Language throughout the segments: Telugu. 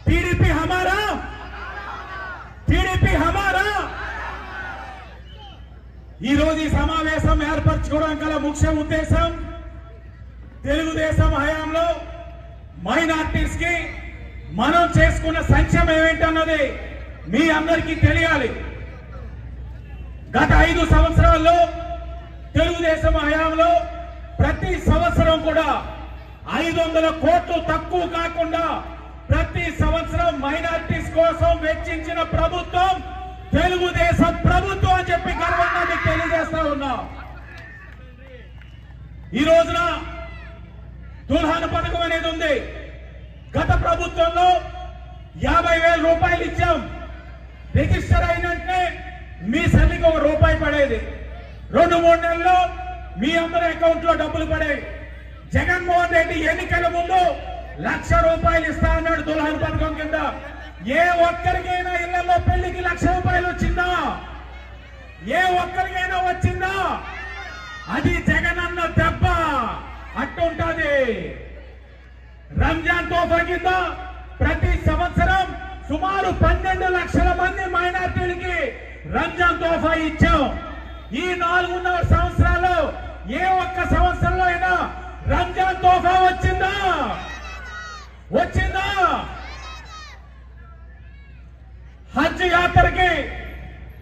టీడీపీ హమారా, టీడీపీ హమారా. ఈ రోజు ఈ సమావేశం ఏర్పరచుకోవడం గల ముఖ్య ఉద్దేశం తెలుగుదేశం హయాంలో మైనారిటీస్ కి మనం చేసుకున్న సంక్షేమం ఏంటన్నది మీ అందరికీ తెలియాలి. గత 5 సంవత్సరాల్లో తెలుగుదేశం హయాంలో ప్రతి సంవత్సరం కూడా 500 కోట్లు తక్కువ కాకుండా ప్రతి సంవత్సరం మైనారిటీస్ కోసం వెచ్చించిన ప్రభుత్వం తెలుగుదేశం ప్రభుత్వం అని చెప్పి గర్వంగా మీకు తెలియజేస్తా ఉన్నా. ఈ రోజున దుల్హన్ పథకం అనేది ఉంది. గత ప్రభుత్వంలో 50,000 రూపాయలు ఇచ్చాం. రిజిస్టర్ అయినంటే మీ సల్లికి ₹1 పడేది. 2-3 నెలల్లో మీ అందరి అకౌంట్ లో డబ్బులు పడేవి. జగన్మోహన్ రెడ్డి ఎన్నికల ముందు ₹1,00,000 ఇస్తా అన్నాడు దుల్హన్ పథకం కింద. ఏ ఒక్కరికైనా ఇళ్లలో పెళ్లికి ₹1,00,000 వచ్చిందా? ఏ ఒక్కరికైనా వచ్చిందా? అది జగనన్న దెబ్బ అట్టుంటది. రంజాన్ తోఫా కింద ప్రతి సంవత్సరం సుమారు 12 లక్షల మంది మైనార్టీలకి రంజాన్ తోఫా ఇచ్చాం. ఈ 4.5 సంవత్సరాలు ఏ ఒక్క సంవత్సరంలో అయినా రంజాన్ తోఫా వచ్చిందా? వచ్చిందా? హజ్ యాత్రకి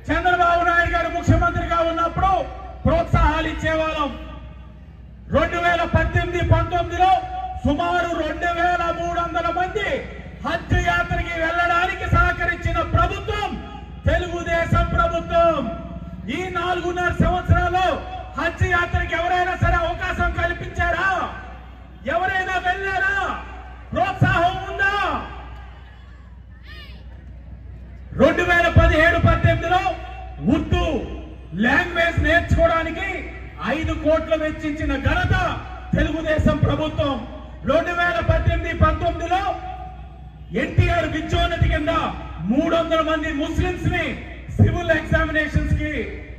చంద్రబాబు నాయుడు గారు ముఖ్యమంత్రిగా ఉన్నప్పుడు ప్రోత్సాహాలు ఇచ్చేవాళ్ళం. 2018-19లో సుమారు 2,300 మంది హజ్ యాత్రకి వెళ్ళడానికి సహకరించిన ప్రభుత్వం తెలుగుదేశం ప్రభుత్వం. ఈ 4.5 సంవత్సరాలు హజ్ యాత్రకి ఎవరైనా సరే అవకాశం కల్పించారా? ఎవరైనా వెళ్ళారా? ప్రోత్సాహం ఉందా? 2017-18లో ఉర్దూ లాంగ్వేజ్ నేర్చుకోవడానికి 5 కోట్లు వెచ్చించిన ఘనత తెలుగుదేశం ప్రభుత్వం. 2018-19లో ఎన్టీఆర్ విద్యోన్నతి కింద 300 మంది ముస్లింస్ ని సివిల్ ఎగ్జామినేషన్స్ కి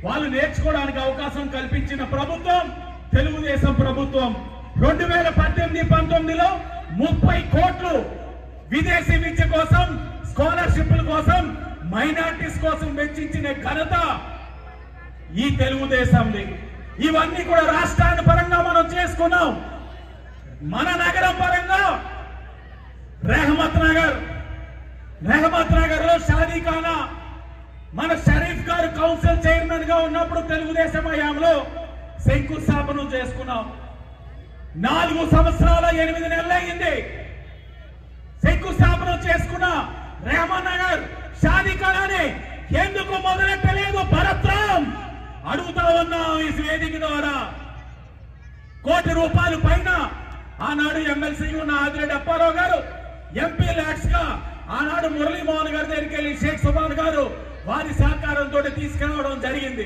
వాళ్ళు నేర్చుకోవడానికి అవకాశం కల్పించిన ప్రభుత్వం తెలుగుదేశం ప్రభుత్వం. 2018-19లో 30 కోట్లు విదేశీ విద్య కోసం, స్కాలర్షిప్ల కోసం, మైనారిటీస్ కోసం వెచ్చించిన ఘనత ఈ తెలుగుదేశంది. ఇవన్నీ కూడా రాష్ట్రాన్ని పరంగా మనం చేసుకున్నాం. మన నగరం పరంగా రెహమత్ నగర్ లో షాదీఖానా మన షరీఫ్ గారు కౌన్సిల్ చైర్మన్ గా ఉన్నప్పుడు తెలుగుదేశం హయాంలో శంకుస్థాపన చేసుకున్నాం. 4 సంవత్సరాల 8 నెలలు అయింది శంకుస్థాపన చేసుకున్న రెహమత్ నగర్ షాదీఖానాని ఎందుకు మొదలెట్టలేదు భరత్రామ్? అడుగుతా ఉన్నాం ఈ వేదిక ద్వారా. ₹1 కోటి పైన ఆనాడు ఎమ్మెల్సీ ఉన్న ఆదిరెడ్డి అప్పారావు గారు ఎంపీ ల్యాక్స్ గా ఆనాడు మురళీమోహన్ గారి దగ్గరికి వెళ్లి షేక్ సుబాన్ గారు వారి సహకారంతో తీసుకురావడం జరిగింది.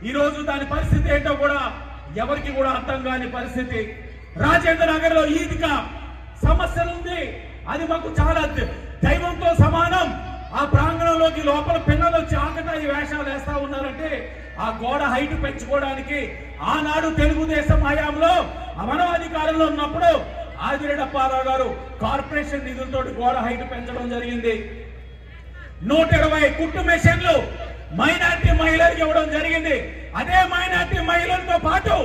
ఈ రోజు దాని పరిస్థితి ఏంటో కూడా ఎవరికి కూడా అర్థం కాని పరిస్థితి. రాజేంద్ర నగర్ లో ఈద్గా సమస్యలు ఉంది. అది మాకు చాలా దైవంతో సమానం. ఆ ప్రాంగణంలోకి లోపల పిల్లలు వచ్చి ఆకతాయి వేషాలు వేస్తా ఉన్నారంటే ఆ గోడ హైట్ పెంచుకోవడానికి ఆనాడు తెలుగుదేశం హయాంలో మనం అధికారంలో ఉన్నప్పుడు ఆదిరెడ్డి అప్పారావు గారు కార్పొరేషన్ నిధులతో గోడ హైట్ పెంచడం జరిగింది. 120 కుట్టు మెషిన్లు మైనారిటీ మహిళలకు ఇవ్వడం జరిగింది. అదే మైనారిటీ మహిళలతో పాటు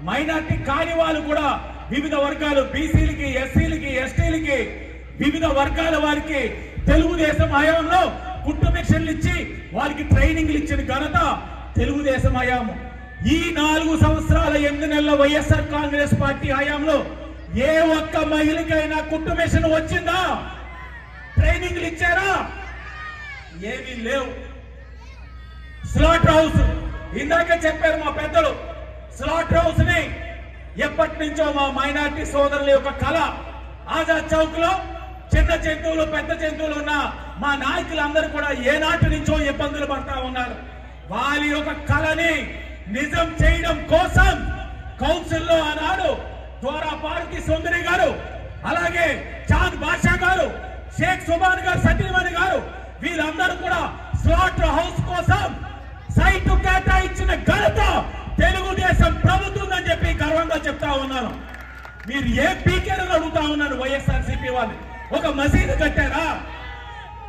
మైనారిటీ కాని వాళ్ళు కూడా వివిధ వర్గాలు, బీసీలకి, ఎస్సీలకి, ఎస్టీలకి, వివిధ వర్గాల వారికి తెలుగుదేశం హయాంలో కుట్టు మిషన్లు ఇచ్చి వారికి ట్రైనింగ్లు ఇచ్చిన ఘనత తెలుగుదేశం హయాము. ఈ 4 సంవత్సరాల 8 నెలల వైఎస్ఆర్ కాంగ్రెస్ పార్టీ హయాంలో ఏ ఒక్క మహిళకైనా కుట్టు మిషన్ వచ్చిందా? ట్రైనింగ్లు ఇచ్చారా? ఏమీ లేవు. స్లాటర్ హౌస్ ఇందాక చెప్పారు మా పెద్దలు. స్లాటర్ హౌస్ ని ఎప్పటి నుంచో మా మైనారిటీ సోదరుల యొక్క కళ. ఆజాద్ చౌక్ లో చిన్న జంతువులు, పెద్ద జంతువులు ఉన్న మా నాయకులందరూ కూడా ఏనాటి నుంచో ఇబ్బందులు పడతా ఉన్నారు. వారి యొక్క కళని నిజం చేయడం కోసం కౌన్సిల్లో ఆనాడు ద్వారా పార్వతి సుందరి గారు, అలాగే చాంద్ బాషా గారు, షేక్ సుబాన్ గారు, సతీమణి గారు వీళ్ళందరూ కూడా స్లాటర్ హౌస్ కోసం సైట్ కేటాయించిన ఘనత తెలుగుదేశం ప్రభుత్వం అని చెప్పి గర్వంగా చెప్తా ఉన్నాను. మీరు ఏ పీకేరని అడుగుతా ఉన్నారు వైఎస్ఆర్సీపీ వాళ్ళు. ఒక మసీదు కట్టారా?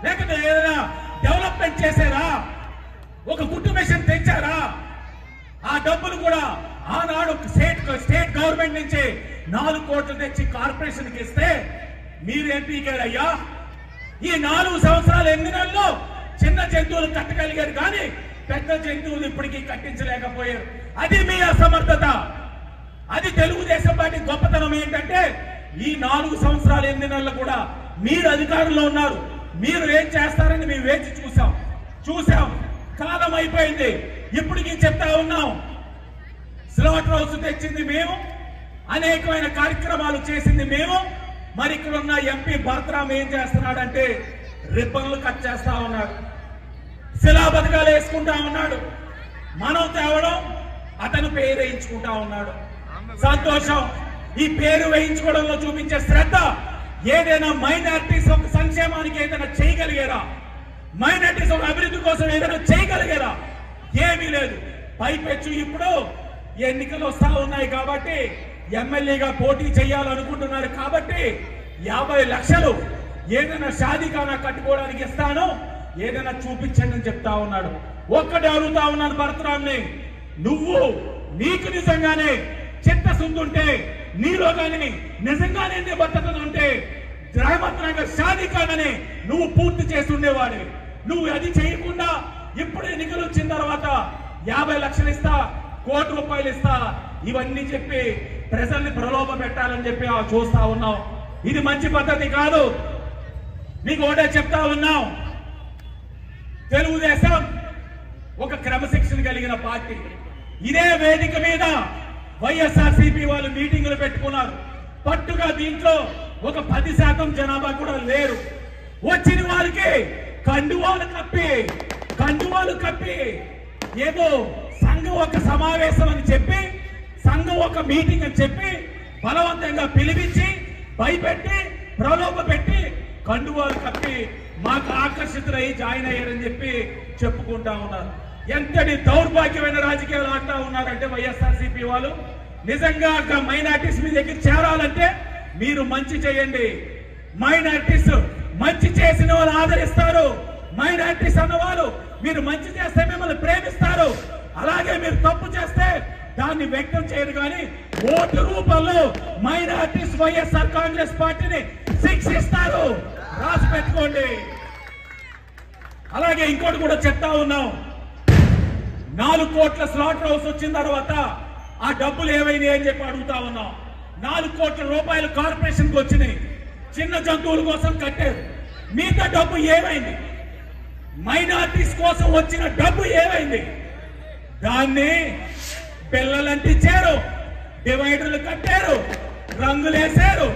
లేకపోతే ఏదైనా డెవలప్మెంట్ చేశారా? ఒక గుట్టు మిషన్ తెచ్చారా? ఆ డబ్బులు కూడా ఆనాడు స్టేట్ గవర్నమెంట్ నుంచి 4 కోట్లు తెచ్చి కార్పొరేషన్ కి ఇస్తే మీరు ఎంపీగారయ్యా. ఈ 4 సంవత్సరాలు 8 నెలల్లో చిన్న జంతువులు కట్టగలిగారు కానీ పెద్ద జంతువులు ఇప్పటికీ కట్టించలేకపోయారు. అది మీ అసమర్థత. అది తెలుగుదేశం పార్టీ గొప్పతనం ఏంటంటే ఈ 4 సంవత్సరాలు 8 నెలలు కూడా మీరు అధికారంలో ఉన్నారు. మీరు ఏం చేస్తారని మేము వేచి చూసాం. కాలం అయిపోయింది. ఇప్పటికీ చెప్తా ఉన్నాం, స్లాటర్ హౌస్ తెచ్చింది మేము, అనేకమైన కార్యక్రమాలు చేసింది మేము. మరి ఇక్కడ ఉన్న ఎంపీ భరతరామ్ ఏం చేస్తున్నాడంటే రిబ్బన్లు కట్ చేస్తా ఉన్నాడు, శిలా పథకాలు వేసుకుంటా ఉన్నాడు. మనం తేవడం, అతను పేరు వేయించుకుంటా ఉన్నాడు. సంతోషం. ఈ పేరు వేయించుకోవడంలో చూపించే శ్రద్ధ, ఏదైనా మైనారిటీస్ ఒక సంక్షేమానికి ఏదైనా చేయగలిగారా? మైనారిటీస్ ఒక అభివృద్ధి కోసం ఏదైనా చేయగలిగారా? ఏమీ లేదు. పైపెచ్చు ఇప్పుడు ఎన్నికలు వస్తా ఉన్నాయి కాబట్టి ఎమ్మెల్యేగా పోటీ చేయాలనుకుంటున్నారు కాబట్టి 50 లక్షలు ఏదైనా షాదీఖానా కట్టుకోవడానికి ఇస్తాను, ఏదైనా చూపించండి అని చెప్తా ఉన్నాడు. ఒక్కటే అడుగుతా ఉన్నాను భరతరామ్ని, నువ్వు నీకు నిజంగానే చిత్తశుద్ధి ఉంటే, నీలో కానీ నిజంగానే నిబద్ధత ఉంటే గ్రామత్రంగా షాదీఖానాని నువ్వు పూర్తి చేసి ఉండేవాడివి. నువ్వు అది చేయకుండా ఇప్పుడు ఎన్నికలు వచ్చిన తర్వాత 50 లక్షలు ఇస్తా, 1 కోటి రూపాయలు ఇస్తా, ఇవన్నీ చెప్పి ప్రజల్ని ప్రలోభ పెట్టాలని చెప్పి చూస్తా ఉన్నాం. ఇది మంచి పద్ధతి కాదు. నీకు ఒకటే చెప్తా ఉన్నాం, తెలుగుదేశం ఒక క్రమశిక్షణ కలిగిన పార్టీ. ఇదే వేదిక మీద వైఎస్ఆర్సీపీ వాళ్ళు మీటింగులు పెట్టుకున్నారు. పట్టుగా దీంట్లో ఒక 10% జనాభా కూడా లేరు. వచ్చిన వారికి కండువాలు కప్పి ఏదో సంఘం ఒక సమావేశం అని చెప్పి, సంఘం ఒక మీటింగ్ అని చెప్పి బలవంతంగా పిలిపించి భయపెట్టి ప్రలోభ పెట్టి కండువాలు కప్పి మాకు ఆకర్షితులై జాయిన్ అయ్యారని చెప్పి చెప్పుకుంటా ఉన్నారు. ఎంతటి దౌర్భాగ్యమైన రాజకీయాలు ఆడుతూ ఉన్నారంటే వైఎస్ఆర్సీపీ వాళ్ళు. నిజంగా మైనారిటీస్ మీ దగ్గర చేరాలంటే మీరు మంచి చేయండి. మైనారిటీస్ మంచి చేసిన వాళ్ళు ఆదరిస్తారు. మైనారిటీస్ అన్నవాళ్ళు మీరు మంచి చేస్తే మిమ్మల్ని ప్రేమిస్తారు. అలాగే మీరు తప్పు చేస్తే దాన్ని వ్యక్తం చేయరు. కానీ ఓటు రూపంలో మైనారిటీస్ వైఎస్ఆర్ కాంగ్రెస్ పార్టీని శిక్షిస్తారు. రాసి పెట్టుకోండి. అలాగే ఇంకోటి కూడా చెప్తా ఉన్నాం, 4 కోట్ల స్లాటర్ హౌస్ వచ్చిన తర్వాత ఆ డబ్బులు ఏమైనాయి అని చెప్పి అడుగుతా ఉన్నాం. 4 కోట్ల రూపాయలు కార్పొరేషన్ కి వచ్చినాయి. చిన్న జంతువుల కోసం కట్టారు. మిగతా డబ్బు ఏమైంది? మైనారిటీస్ కోసం వచ్చిన డబ్బు ఏమైంది? దాన్ని పిల్లలు అంటించారు, డివైడర్లు కట్టారు, రంగులేశారు,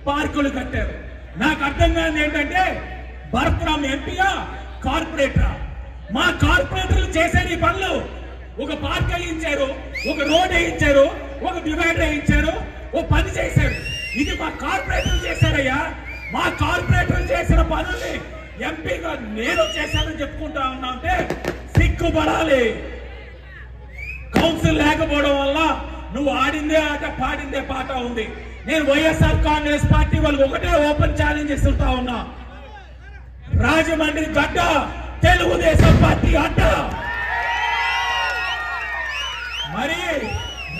పార్కులు కట్టారు. నాకు అర్థం కాదు ఏంటంటే భరతరామ్ ఎంపీయా కార్పొరేటరా? మా కార్పొరేటర్లు చేశారు ఈ పనులు. ఒక పార్క్ వేయించారు, ఒక రోడ్ వేయించారు, ఒక డివైడర్ వేయించారు, ఓ పని చేశారు. ఇది మా కార్పొరేటర్లు చేశారయ్యా. మా కార్పొరేటర్లు చేసిన పనుల్ని ఎంపీగా నేను చేశానని చెప్పుకుంటా ఉన్నా అంటే సిగ్గుపడాలి. కౌన్సిల్ లేకపోవడం వల్ల నువ్వు ఆడిందే ఆట, పాడిందే పాట ఉంది. నేను వైఎస్ఆర్ కాంగ్రెస్ పార్టీ వాళ్ళకి ఒకటే ఓపెన్ ఛాలెంజ్ ఇస్తుంటా ఉన్నా, రాజమండ్రి గడ్డ తెలుగుదేశం పార్టీ అడ్డ. మరి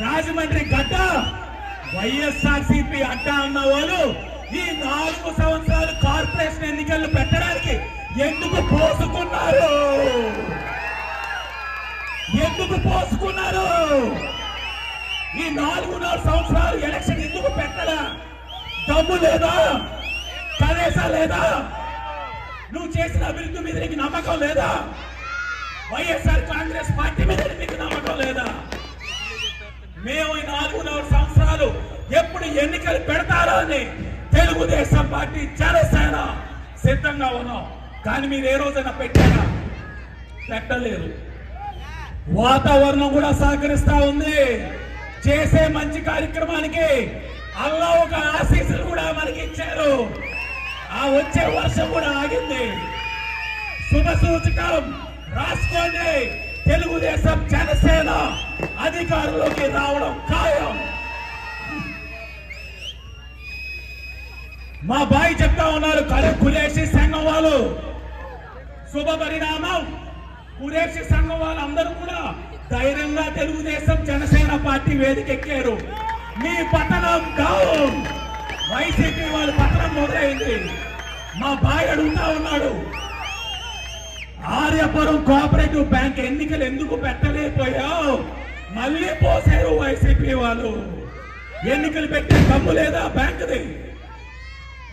రాజమండ్రి గడ్డ వైఎస్ఆర్సీపీ అడ్డ అన్న వాళ్ళు ఈ 4 సంవత్సరాలు కార్పొరేషన్ ఎన్నికలు పెట్టడానికి ఎందుకు పోసుకున్నారు? ఈ 4 సంవత్సరాలు ఎలక్షన్ ఎందుకు పెట్టలా? దమ్ము లేదా? కనీసం లేదా? నువ్వు చేసిన అభివృద్ధి మీద నీకు నమ్మకం లేదా? వైఎస్ఆర్ కాంగ్రెస్ పార్టీ మీద నీకు నమ్మకం లేదా? మేము ఈ 4 సంవత్సరాలు ఎప్పుడు ఎన్నికలు పెడతారో అని తెలుగుదేశం పార్టీ, జనసేన సిద్ధంగా ఉన్నాం. కానీ మీరు ఏ రోజైనా పెట్టారా? పెట్టలేదు. వాతావరణం కూడా సహకరిస్తా ఉంది. చేసే మంచి కార్యక్రమానికి అల్లా ఒక ఆశీస్సులు కూడా మనకి ఇచ్చారు. ఆ వచ్చే వర్షం కూడా ఆగింది. శుభ సూచకం రాసుకోండి. తెలుగుదేశం జనసేన అధికారంలోకి రావడం ఖాయం. మా బాయ్ చెప్తా ఉన్నారు, కులేసి సంఘం వాళ్ళు శుభ పరిణామం. కురేషి సంఘం వాళ్ళందరూ కూడా ధైర్యంగా తెలుగుదేశం జనసేన పార్టీ వేదికెక్కారు. మీ పతనం డౌన్. వైసీపీ వాళ్ళ పతనం మొదలైంది. మా బాయ్ అడుగుతా ఉన్నాడు, ఆర్యపురం కోఆపరేటివ్ బ్యాంక్ ఎన్నికలు ఎందుకు పెట్టలేకపోయావు? మళ్ళీ పోసారు వైసీపీ వాళ్ళు. ఎన్నికలు పెట్టే దమ్ము లేదా బ్యాంకుది?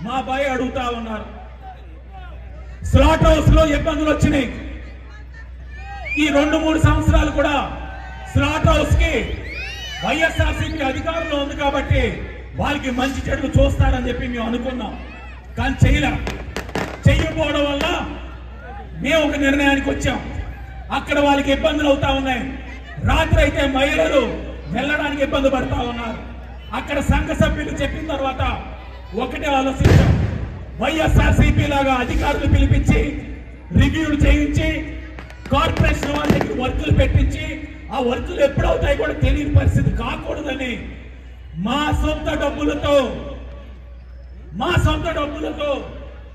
మా బాయ్ అడుగుతా ఉన్నారు. స్లాట్ హౌస్ లో ఇబ్బందులు వచ్చినాయి. ఈ 2-3 సంవత్సరాలు కూడా స్లాట్ హౌస్ కి వైఎస్ఆర్సీపీ అధికారంలో ఉంది కాబట్టి వాళ్ళకి మంచి చెడులు చూస్తారని చెప్పి మేము అనుకున్నాం. కానీ చెయ్యకపోవడం వల్ల మేము ఒక నిర్ణయానికి వచ్చాం. అక్కడ వాళ్ళకి ఇబ్బందులు అవుతా ఉన్నాయి. రాత్రి అయితే మహిళలు వెళ్ళడానికి ఇబ్బంది పడతా ఉన్నారు. అక్కడ సంఘ సభ్యులు చెప్పిన తర్వాత ఒకటే ఆలోచించాం, వైఎస్ఆర్సీపీ లాగా అధికారులు పిలిపించి రివ్యూలు చేయించి కార్పొరేషన్ వాళ్ళ దగ్గర వర్కులు పెట్టించి ఆ వర్కులు ఎప్పుడవుతాయి కూడా తెలియని పరిస్థితి కాకూడదని మా సొంత డబ్బులతో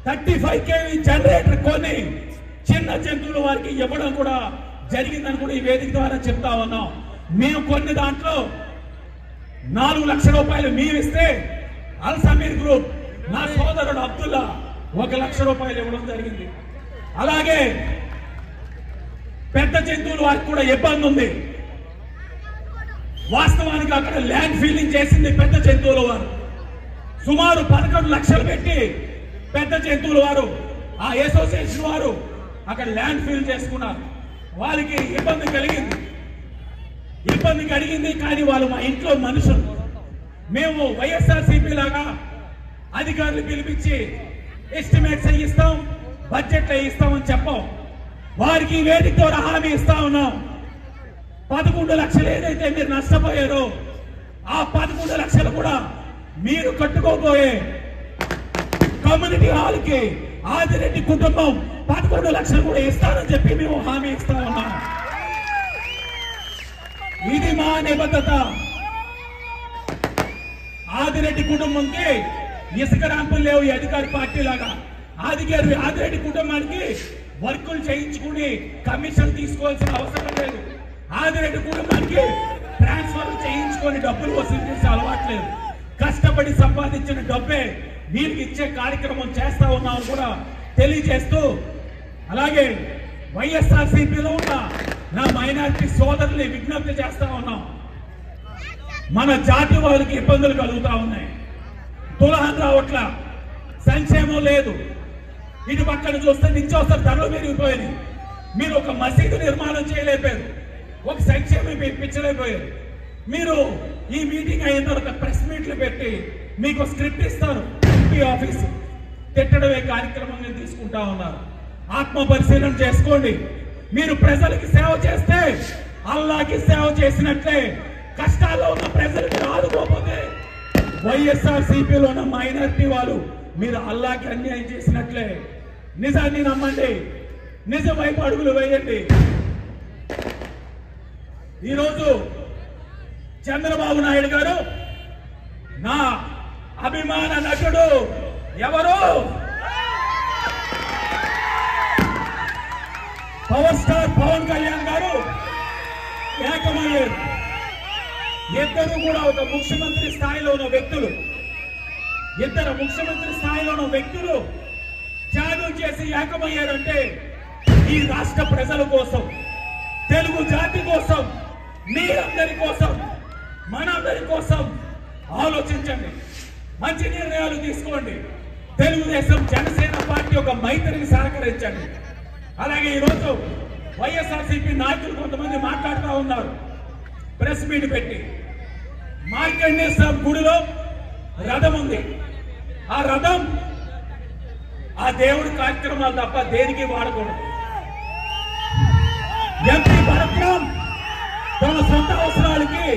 35 kV జనరేటర్ కొని చిన్న జంతువుల వారికి ఇవ్వడం కూడా జరిగిందని కూడా ఈ వేదిక ద్వారా చెప్తా ఉన్నాం. మేము కొన్ని దాంట్లో 4 లక్షల రూపాయలు మేము ఇస్తే అల్సమీర్ గ్రూప్ నా సోదరుడు అబ్దుల్లా 1 లక్ష రూపాయలు ఇవ్వడం జరిగింది. అలాగే పెద్ద జంతువుల వారికి కూడా ఇబ్బంది ఉంది. వాస్తవానికి అక్కడ ల్యాండ్ ఫీలింగ్ చేసింది పెద్ద జంతువుల వారు. సుమారు 11 లక్షలు పెట్టి పెద్ద జంతువుల వారు ఆ అసోసియేషన్ వారు అక్కడ ల్యాండ్ ఫీల్ చేసుకున్నారు. వాళ్ళకి ఇబ్బంది కలిగింది. కానీ వాళ్ళు మా ఇంట్లో మనుషులు. మేము వైఎస్ఆర్సీపీ లాగా అధికారులు పిలిపించి ఎస్టిమేట్స్ ఇస్తాం, బడ్జెట్ ఇస్తామని చెప్పాం. వారికి వేదిక ద్వారా హామీ ఇస్తా ఉన్నాం. 11 లక్షలు ఏదైతే మీరు నష్టపోయారో ఆ 11 లక్షలు కూడా మీరు కట్టుకోబోయే కమ్యూనిటీ హాల్కి ఆదిరెడ్డి కుటుంబం 11 లక్షలు కూడా ఇస్తారని చెప్పి మేము హామీ ఇస్తా ఉన్నాం. ఇది మా నిబద్ధత. ఆదిరెడ్డి కుటుంబంకి ఇసుక ర్యాంపులు లేవు ఈ అధికార పార్టీ లాగా. ఆదిరెడ్డి కుటుంబానికి వర్కులు చేయించుకుని కమిషన్ తీసుకోవాల్సిన అవసరం లేదు. ఆదిరెడ్డి కుటుంబానికి ట్రాన్స్ఫర్ చేయించుకొని డబ్బులు వసూలు చేసే అలవాట్లేదు. కష్టపడి సంపాదించిన డబ్బే వీరికి ఇచ్చే కార్యక్రమం చేస్తా ఉన్నామని కూడా తెలియజేస్తూ, అలాగే వైఎస్ఆర్సీపీలో ఉన్న నా మైనారిటీ సోదరుల్ని విజ్ఞప్తి చేస్తా ఉన్నాం. మన జాతి వారికి ఇబ్బందులు కలుగుతా ఉన్నాయి. తులాన్ రావట్ల, సంక్షేమం లేదు. ఇటు పక్కన చూస్తే నిత్యావసర ధరలు పెరిగిపోయింది. మీరు ఒక మసీదు నిర్మాణం చేయలేకపోయారు, ఒక సంక్షేమం ఇప్పించలేకపోయారు. మీరు ఈ మీటింగ్ అయిన తర్వాత ప్రెస్ మీట్లు పెట్టి మీకు స్క్రిప్ట్ ఇస్తారు, ఎంపీ ఆఫీసు తిట్టడమే కార్యక్రమంగా తీసుకుంటా ఉన్నారు. ఆత్మ పరిశీలన చేసుకోండి. మీరు ప్రజలకి సేవ చేస్తే అల్లాకి సేవ చేసినట్లే. కష్టాల్లో ఉన్న ప్రజలకు ఆదుకోకపోతే వైఎస్ఆర్సీపీలో ఉన్న మైనారిటీ వాళ్ళు మీరు అల్లాకి అన్యాయం చేసినట్లే. నిజాన్ని నమ్మండి, నిజం వైపు అడుగులు వేయండి. ఈరోజు చంద్రబాబు నాయుడు గారు నా అభిమాన నటుడు ఎవరు? పవర్ స్టార్ పవన్ కళ్యాణ్ గారు ఏకమయ్యారు. ఇద్దరు కూడా ఒక ముఖ్యమంత్రి స్థాయిలో ఉన్న వ్యక్తులు. ఇద్దరు ముఖ్యమంత్రి స్థాయిలో ఉన్న వ్యక్తులు త్యాగం చేసి ఏకమయ్యారంటే ఈ రాష్ట్ర ప్రజల కోసం, తెలుగు జాతి కోసం, మీరందరి కోసం, మనందరి కోసం ఆలోచించండి. మంచి నిర్ణయాలు తీసుకోండి. తెలుగుదేశం జనసేన పార్టీ ఒక మైత్రికి సహకరించండి. అలాగే ఈరోజు వైఎస్ఆర్సీపీ నాయకులు కొంతమంది మాట్లాడుతూ ఉన్నారు. ప్రెస్ మీట్ పెట్టి మార్కండేయ స్వామి గుడిలో రథం ఉంది. ఆ రథం ఆ దేవుడి కార్యక్రమాలు తప్ప దేనికి వాడకూడదు. ఎంపీ భరత్రాం తన సొంత అవసరాలకి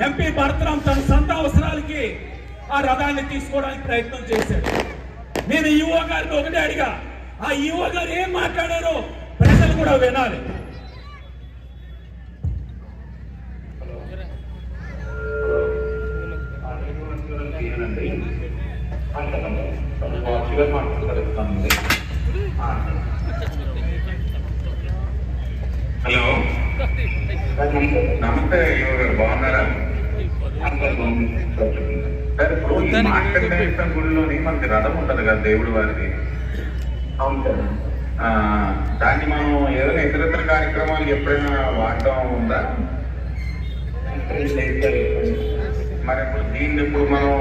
ఎంపీ భరత్రాం తన సొంత అవసరాలకి ఆ రథాన్ని తీసుకోవడానికి ప్రయత్నం చేశాడు. నేను ఈవో గారిని ఒకటే అడిగా, ఆ ఈవో గారు ఏం మాట్లాడారో ప్రజలు కూడా వినాలి. హలో నమస్తే యువగారు, బాగున్నారా? సార్, ఇప్పుడు ఈ మార్కండేయ గుడిలోని మనకి రథం ఉంటది కదా దేవుడి వారిది. అవును సార్. దాన్ని మనం ఏదైనా ఇతరితర కార్యక్రమాలు ఎప్పుడైనా వాడటం ఉందా? మరి దీన్ని ఇప్పుడు మనం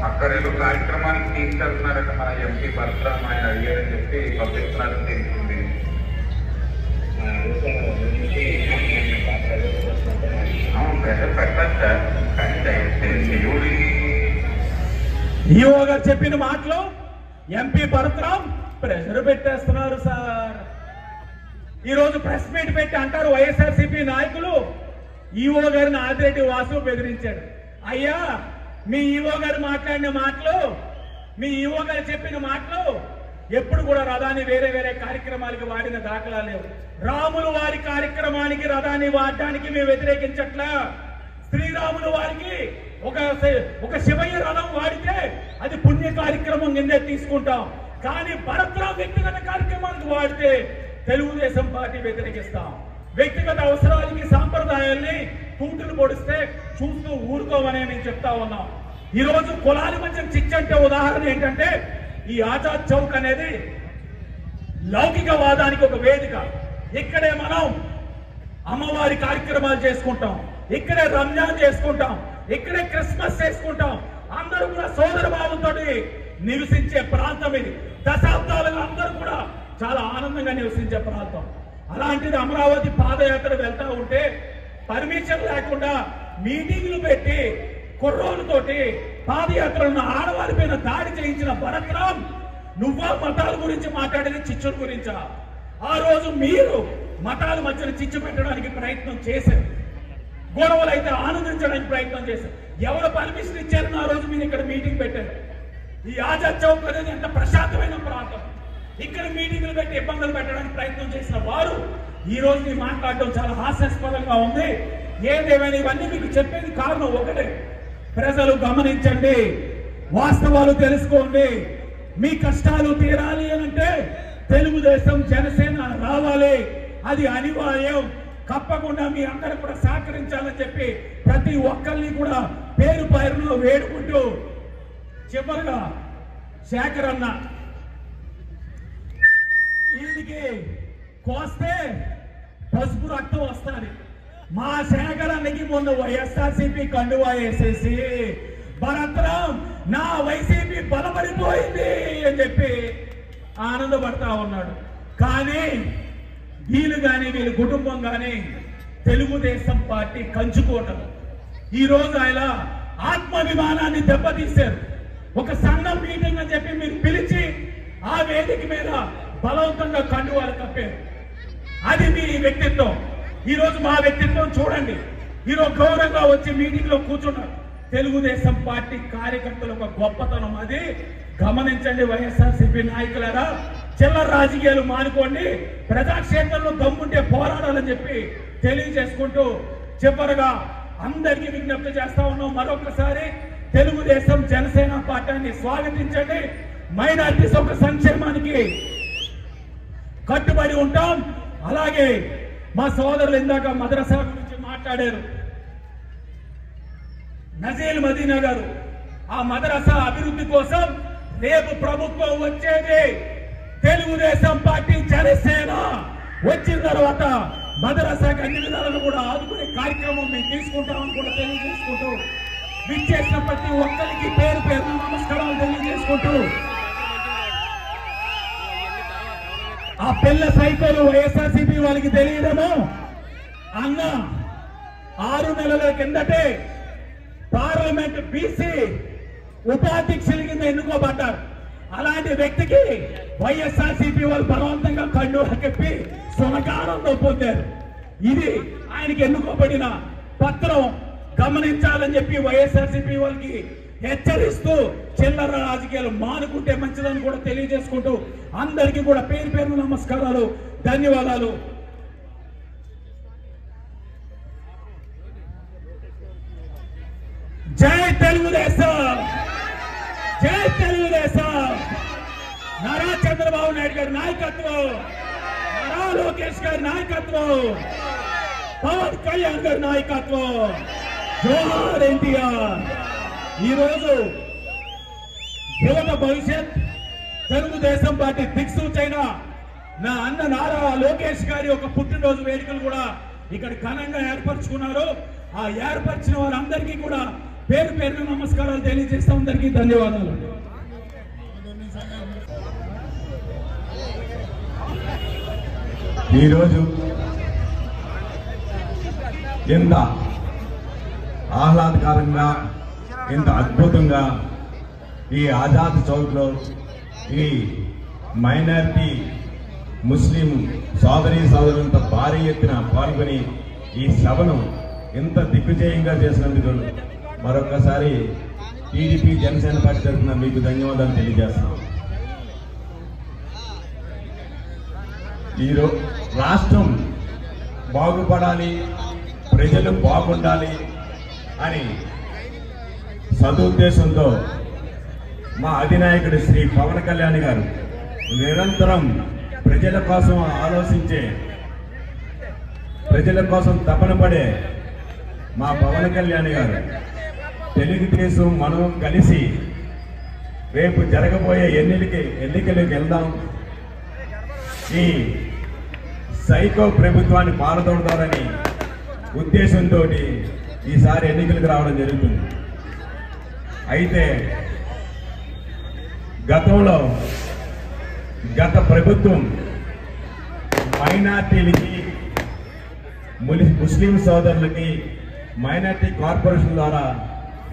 అక్కడ ఏదో కార్యక్రమానికి తీసుకెళ్తున్నారంటే మన ఎంపీ పరశురామ్ ఆయన అడిగారని చెప్పి పంపిస్తున్నారని తెలిసింది. పెట్టారు సార్, కానీ దేవుడి ఈఓ గారు చెప్పిన మాటలు ఎంపీ పరశురామ్ ప్రెషర్ పెట్టేస్తున్నారు సార్. ఈరోజు ప్రెస్ మీట్ పెట్టి అంటారు వైఎస్ఆర్సీపీ నాయకులు ఈఓ గారిని ఆదిరెడ్డి వాసు బెదిరించాడు. అయ్యా, మీ ఈఓ గారు మాట్లాడిన మాటలు, మీ ఈఓ గారు చెప్పిన మాటలు ఎప్పుడు కూడా రథాన్ని వేరే వేరే కార్యక్రమాలకి వాడిన దాఖలా లేవు. రాములు వారి కార్యక్రమానికి రథాన్ని వాడడానికి మేము వ్యతిరేకించట్లా. శ్రీరాములు వారికి ఒక శివయ్య రథం వాడితే అది పుణ్య కార్యక్రమం కిందే తీసుకుంటాం. కానీ పరశురామ్ వ్యక్తిగత కార్యక్రమానికి వాడితే తెలుగుదేశం పార్టీ వ్యతిరేకిస్తాం. వ్యక్తిగత అవసరాలకి సాంప్రదాయాల్ని తూటులు పొడిస్తే చూస్తూ ఊరుకోమని నేను చెప్తా ఉన్నాం. ఈ రోజు కులాల మధ్య చిచ్చంటే ఉదాహరణ ఏంటంటే ఈ ఆజాద్ చౌక్ అనేది లౌకికవాదానికి ఒక వేదిక. ఇక్కడే మనం అమ్మవారి కార్యక్రమాలు చేసుకుంటాం, ఇక్కడే రంజాన్ చేసుకుంటాం, ఇక్కడే క్రిస్మస్ చేసుకుంటాం. అందరూ కూడా సోదర భావంతో నివసించే ప్రాంతం ఇది. దశాబ్దాలుగా అందరూ కూడా చాలా ఆనందంగా నివసించే ప్రాంతం. అలాంటిది అమరావతి పాదయాత్ర వెళ్తా ఉంటే పర్మిషన్ లేకుండా మీటింగ్లు పెట్టి కుర్రోళ్ళతోటి పాదయాత్రలను ఆడవారి పైన దాడి చేయించిన పరశురామ్, నువ్వా మతాల గురించి మాట్లాడేది చిచ్చుల గురించా? ఆ రోజు మీరు మతాల మధ్యన చిచ్చు పెట్టడానికి ప్రయత్నం చేశారు, గొడవలు అయితే ఆనందించడానికి ప్రయత్నం చేశారు. ఎవరు పర్మిషన్ ఇచ్చారని ఆ రోజు మీరు ఇక్కడ మీటింగ్ పెట్టారు? ఈ ఆజాద్ చౌక్ అనేది ఎంత ప్రశాంతమైన ప్రాంతం. ఇక్కడ మీటింగ్లు పెట్టి ఇబ్బందులు పెట్టడానికి ప్రయత్నం చేసిన వారు ఈ రోజు మీరు మాట్లాడడం చాలా హాస్యాస్పదంగా ఉంది. ఏదేమైనా ఇవన్నీ మీకు చెప్పేది కారణం ఒకటే, ప్రజలు గమనించండి, వాస్తవాలు తెలుసుకోండి. మీ కష్టాలు తీరాలి అంటే తెలుగుదేశం జనసేన రావాలి, అది అనివార్యం. తప్పకుండా మీ అందరూ కూడా సహకరించాలని చెప్పి ప్రతి ఒక్కరిని కూడా పేరు పేరులో వేడుకుంటూ చివరిగా శేఖర్ అన్న వీడికి కోస్తే పసుపు రక్తం వస్తుంది. మా శేఖర్ అన్నకి మొన్న వైఎస్ఆర్సీపీ కండువా వేసేసి భరత్రామ్ నా వైసీపీ బలపడిపోయింది అని చెప్పి ఆనందపడతా ఉన్నాడు. కానీ వీళ్ళు కానీ వీళ్ళ కుటుంబం కానీ తెలుగుదేశం పార్టీ కంచుకోవటం. ఈ రోజు ఆయన ఆత్మాభిమానాన్ని దెబ్బతీశారు. ఒక సంఘం మీటింగ్ అని చెప్పి మీరు పిలిచి ఆ వేదిక మీద బలవంతంగా కండువాలు కప్పారు. అది మీ వ్యక్తిత్వం. ఈ రోజు మా వ్యక్తిత్వం చూడండి. ఈరోజు గౌరవంగా వచ్చి మీటింగ్ లో కూర్చున్నారు. తెలుగుదేశం పార్టీ కార్యకర్తల ఒక గొప్పతనం అది గమనించండి. వైఎస్ఆర్సీపీ నాయకులారా, చిల్లర రాజకీయాలు మానుకోండి, ప్రజాక్షేత్రంలో దమ్ముంటే పోరాడాలని చెప్పి తెలియజేసుకుంటూ చివరగా అందరికీ విజ్ఞప్తి చేస్తా ఉన్నాం. మరొకసారి తెలుగుదేశం జనసేన పార్టీని స్వాగతించండి. మైనారిటీస్ ఒక సంక్షేమానికి కట్టుబడి ఉంటాం. అలాగే మా సోదరులు ఇందాక మద్రసా గురించి మాట్లాడారు. నజీల్ మదీనా గారు, ఆ మద్రసా అభివృద్ధి కోసం రేపు ప్రభుత్వం వచ్చేది తెలుగుదేశం పార్టీ జనసేన వచ్చిన తర్వాత మద్రసాకి అన్ని విధాలను కూడా ఆదుకునే కార్యక్రమం మేము తీసుకుంటామని కూడా తెలియజేసుకుంటూ విచ్చేసిన ప్రతి ఒక్కరికి పేరు పేరు నమస్కారాలు తెలియజేసుకుంటూ ఆ పిల్ల సైకోలు వైఎస్ఆర్సీపీ వాళ్ళకి తెలియడము, అన్న 6 నెలల కిందటే పార్లమెంట్ బీసీ ఉపాధ్యక్షుల కింద ఎన్నుకోబడ్డారు. అలాంటి వ్యక్తికి వైఎస్ఆర్సీపీ వాళ్ళు బలవంతంగా కండువా కప్పి సునకానందం పొందారు. ఇది ఆయనకి ఎన్నుకోబడిన పత్రం. గమనించాలని చెప్పి వైఎస్ఆర్సీపీ వాళ్ళకి హెచ్చరిస్తూ చిల్లర రాజకీయాలు మానుకుంటే మంచిదని కూడా తెలియజేసుకుంటూ అందరికీ కూడా పేరు పేరు నమస్కారాలు, ధన్యవాదాలు. జై తెలుగుదేశం, జై తెలుగుదేశం. నారా చంద్రబాబు నాయుడు గారి నాయకత్వం, నారా లోకేష్ గారి నాయకత్వం, పవన్ కళ్యాణ్ గారి నాయకత్వం, జోహార్ ఎన్టీఆర్. ఈరోజు యువత భవిష్యత్ తెలుగుదేశం పార్టీ దిక్సూచైన నా అన్న నారా లోకేష్ గారి ఒక పుట్టినరోజు వేడుకలు కూడా ఇక్కడ ఘనంగా ఏర్పరచుకున్నారు. ఆ ఏర్పరిచిన వారందరికీ కూడా పేరు పేరున నమస్కారాలు తెలియజేస్తాం. అందరికీ ధన్యవాదాలు. ఈరోజు ఎంత ఆహ్లాదకరంగా, ఎంత అద్భుతంగా ఈ ఆజాద్ చౌక్లో ఈ మైనారిటీ ముస్లిం సోదరులంతా భారీ ఎత్తున పాల్గొని ఈ సభను ఎంత దిగ్విజయంగా చేసినందుకు మరొకసారి టీడీపీ జనసేన పార్టీ తరఫున మీకు ధన్యవాదాలు తెలియజేస్తున్నాం. ఈరోజు రాష్ట్రం బాగుపడాలి, ప్రజలు బాగుండాలి అని సదుద్దేశంతో మా అధినాయకుడు శ్రీ పవన్ కళ్యాణ్ గారు నిరంతరం ప్రజల కోసం ఆలోచించే, ప్రజల కోసం తపన పడే మా పవన్ కళ్యాణ్ గారు తెలుగుదేశం మనం కలిసి రేపు జరగబోయే ఎన్నికలకు వెళ్దాం, ఈ సైకో ప్రభుత్వాన్ని పారదోడతారని ఉద్దేశంతో ఈసారి ఎన్నికలకు రావడం జరుగుతుంది. అయితే గతంలో గత ప్రభుత్వం మైనార్టీలకి, ముస్లిం సోదరులకి మైనార్టీ కార్పొరేషన్ ద్వారా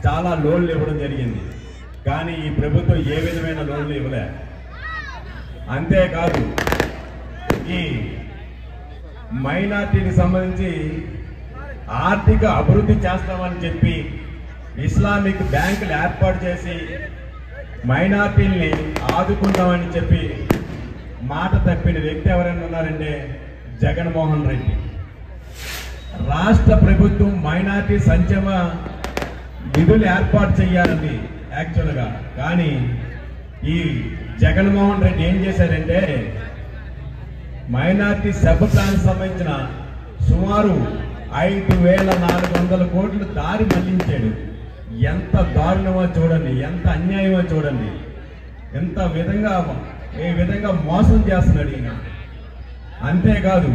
చాలా లోన్లు ఇవ్వడం జరిగింది. కానీ ఈ ప్రభుత్వం ఏ విధమైన లోన్లు ఇవ్వలే. అంతేకాదు ఈ మైనార్టీకి సంబంధించి ఆర్థిక అభివృద్ధి చేస్తామని చెప్పి ఇస్లామిక్ బ్యాంకులు ఏర్పాటు చేసి మైనార్టీల్ని ఆదుకుంటామని చెప్పి మాట తప్పిన వ్యక్తి ఎవరైనా ఉన్నారంటే జగన్మోహన్ రెడ్డి. రాష్ట్ర ప్రభుత్వం మైనార్టీ సంక్షేమ నిధులు ఏర్పాటు చేయాలని యాక్చువల్గా, కానీ ఈ జగన్మోహన్ రెడ్డి ఏం చేశారంటే మైనార్టీ సబ్ ప్లాన్ సంబంధించిన సుమారు 5,400 కోట్లు దారి మళ్లించాడు. ఎంత దారుణమో చూడండి, ఎంత అన్యాయమో చూడండి, ఎంత ఏ విధంగా మోసం చేస్తున్నాడు ఈయన. అంతేకాదు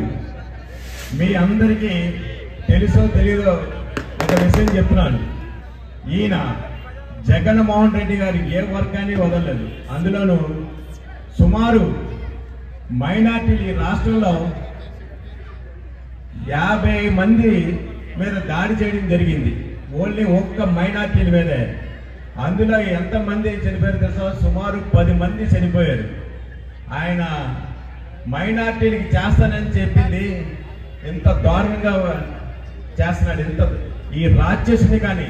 మీ అందరికీ తెలుసో తెలీదో ఒక విషయం చెప్తున్నాను. ఈయన జగన్మోహన్ రెడ్డి గారు ఏ వర్గాన్ని వదలలేదు. అందులోనూ సుమారు మైనార్టీలు ఈ రాష్ట్రంలో 50 మంది మీద దాడి చేయడం జరిగింది. ఓన్లీ ఒక్క మైనార్టీల మీదే. అందులో ఎంతమంది చనిపోయారు తెలుసా? సుమారు 10 మంది చనిపోయారు. ఆయన మైనార్టీలకి చేస్తానని చెప్పింది ఎంత దారుణంగా చేస్తున్నాడు. ఎంత ఈ రాక్షసుని కానీ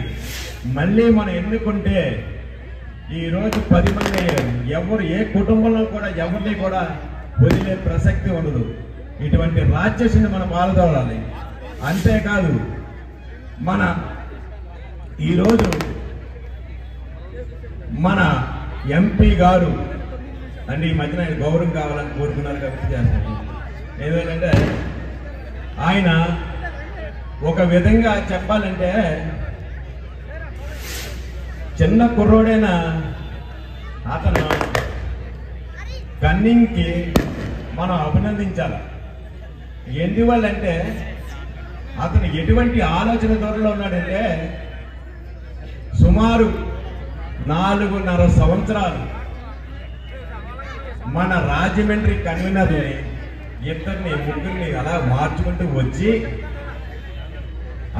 మళ్ళీ మనం ఎన్నుకుంటే ఈరోజు 10 మంది అయ్యారు. ఎవరు ఏ కుటుంబంలో కూడా ఎవరిని కూడా వదిలే ప్రసక్తి ఉండదు. ఇటువంటి రాక్షసుని మనం పాల్గొనాలి. అంతేకాదు మన ఈరోజు మన ఎంపీ గారు అంటే ఈ మధ్యన ఆయన గౌరవం కావాలని కోరుకున్నారు కాబట్టి చేస్తారు. ఏదంటే ఆయన ఒక విధంగా చెప్పాలంటే చిన్న కుర్రోడైన అతను కన్నింగ్కి మనం అభినందించాలి. ఎందువల్లంటే అతను ఎటువంటి ఆలోచన ధోరణిలో ఉన్నాడంటే సుమారు 4.5 సంవత్సరాలు మన రాజమండ్రి కన్వీనర్ని ఇద్దరిని ముగ్గురిని అలా మార్చుకుంటూ వచ్చి